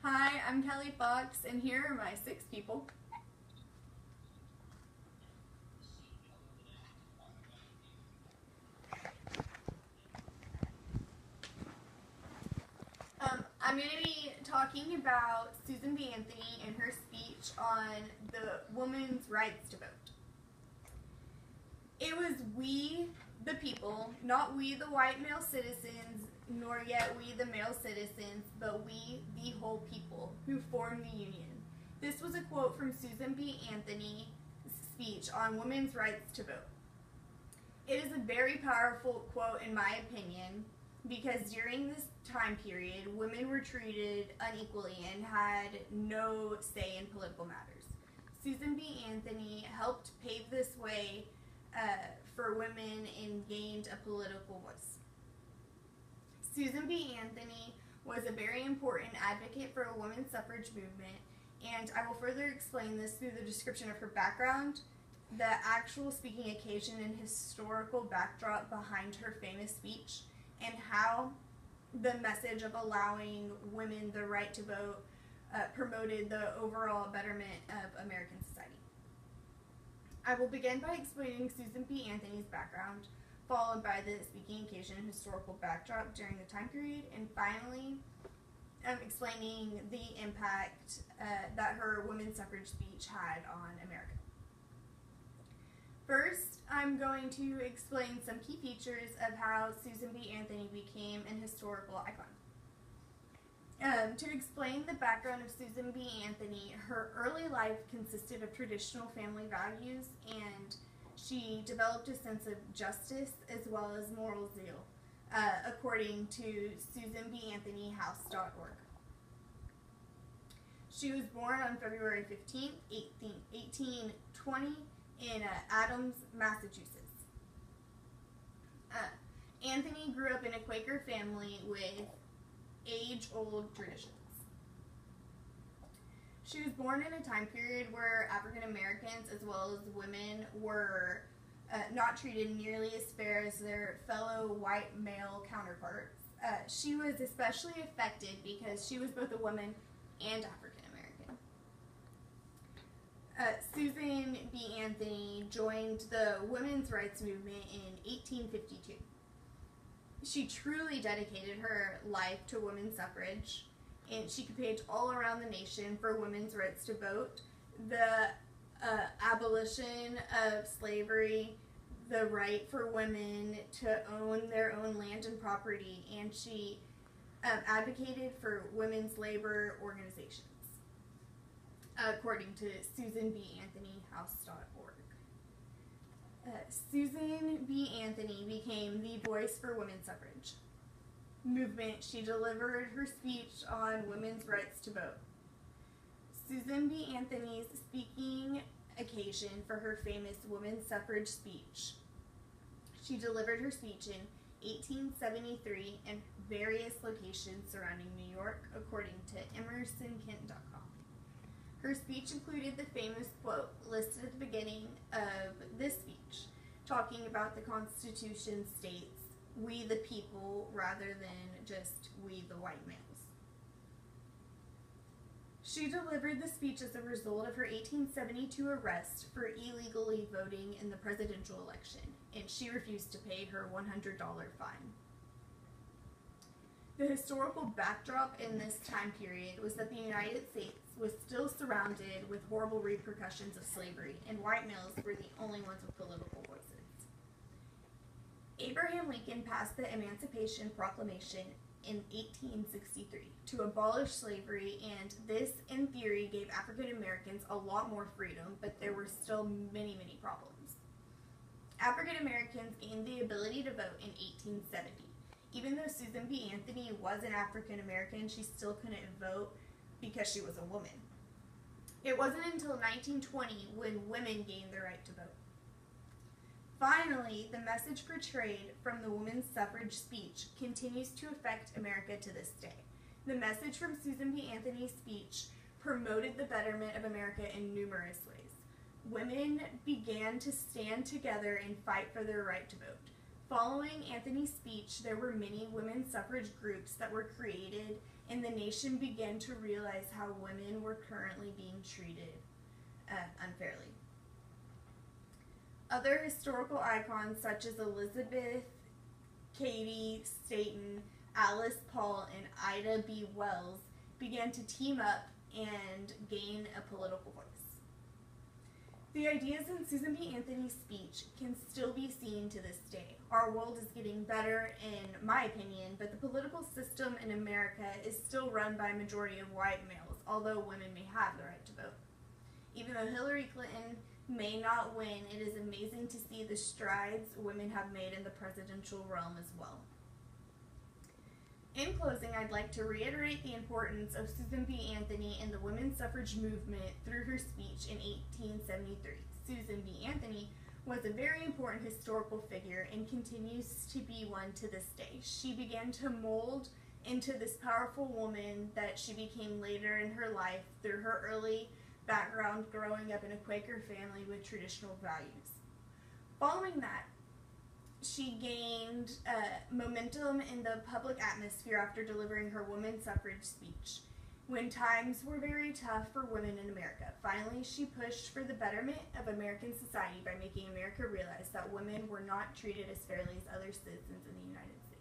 Hi, I'm Kelli Fox, and here are my 6 people. I'm going to be talking about Susan B. Anthony and her speech on the women's rights to vote. It was we, the people, not we, the white male citizens, nor yet we, the male citizens, but we, the whole people, who formed the Union. This was a quote from Susan B. Anthony's speech on women's rights to vote. It is a very powerful quote in my opinion, because during this time period, women were treated unequally and had no say in political matters. Susan B. Anthony helped pave this way for women and gained a political voice. Susan B. Anthony was a very important advocate for a women's suffrage movement, and I will further explain this through the description of her background, the actual speaking occasion and historical backdrop behind her famous speech, and how the message of allowing women the right to vote promoted the overall betterment of American society. I will begin by explaining Susan B. Anthony's background, followed by the speaking occasion and historical backdrop during the time period, and finally explaining the impact that her women's suffrage speech had on America. First, I'm going to explain some key features of how Susan B. Anthony became an historical icon. To explain the background of Susan B. Anthony, her early life consisted of traditional family values, and she developed a sense of justice as well as moral zeal, according to SusanBAnthonyHouse.org. She was born on February 15, 1820, in Adams, Massachusetts. Anthony grew up in a Quaker family with age-old traditions. She was born in a time period where African Americans as well as women were not treated nearly as fair as their fellow white male counterparts. She was especially affected because she was both a woman and African American. Susan B. Anthony joined the women's rights movement in 1852. She truly dedicated her life to women's suffrage, and she campaigned all around the nation for women's rights to vote, the abolition of slavery, the right for women to own their own land and property, and she advocated for women's labor organizations, according to SusanBAnthonyHouse.org. Susan B. Anthony became the voice for women's suffrage movement. She delivered her speech on women's rights to vote. Susan B. Anthony's speaking occasion for her famous women's suffrage speech. She delivered her speech in 1873 in various locations surrounding New York, according to EmersonKent.com. Her speech included the famous quote listed at the beginning of this speech, talking about the Constitution states, "We the people," rather than just "we the white males." She delivered the speech as a result of her 1872 arrest for illegally voting in the presidential election, and she refused to pay her $100 fine. The historical backdrop in this time period was that the United States was still surrounded with horrible repercussions of slavery, and white males were the only ones with political voices. Abraham Lincoln passed the Emancipation Proclamation in 1863 to abolish slavery, and this, in theory, gave African Americans a lot more freedom, but there were still many problems. African Americans gained the ability to vote in 1870. Even though Susan B. Anthony was an African American, she still couldn't vote because she was a woman. It wasn't until 1920 when women gained the right to vote. Finally, the message portrayed from the women's suffrage speech continues to affect America to this day. The message from Susan B. Anthony's speech promoted the betterment of America in numerous ways. Women began to stand together and fight for their right to vote. Following Anthony's speech, there were many women's suffrage groups that were created and the nation began to realize how women were currently being treated unfairly. Other historical icons such as Elizabeth Cady Stanton, Alice Paul, and Ida B. Wells began to team up and gain a political voice. The ideas in Susan B. Anthony's speech can still be seen to this day. Our world is getting better, in my opinion, but the political system in America is still run by a majority of white males, although women may have the right to vote. Even though Hillary Clinton may not win, it is amazing to see the strides women have made in the presidential realm as well. In closing, I'd like to reiterate the importance of Susan B. Anthony and the women's suffrage movement through her speech in 1873. Susan B. Anthony was a very important historical figure and continues to be one to this day. She began to mold into this powerful woman that she became later in her life through her early background growing up in a Quaker family with traditional values. Following that, she gained momentum in the public atmosphere after delivering her women's suffrage speech when times were very tough for women in America. Finally, she pushed for the betterment of American society by making America realize that women were not treated as fairly as other citizens in the United States.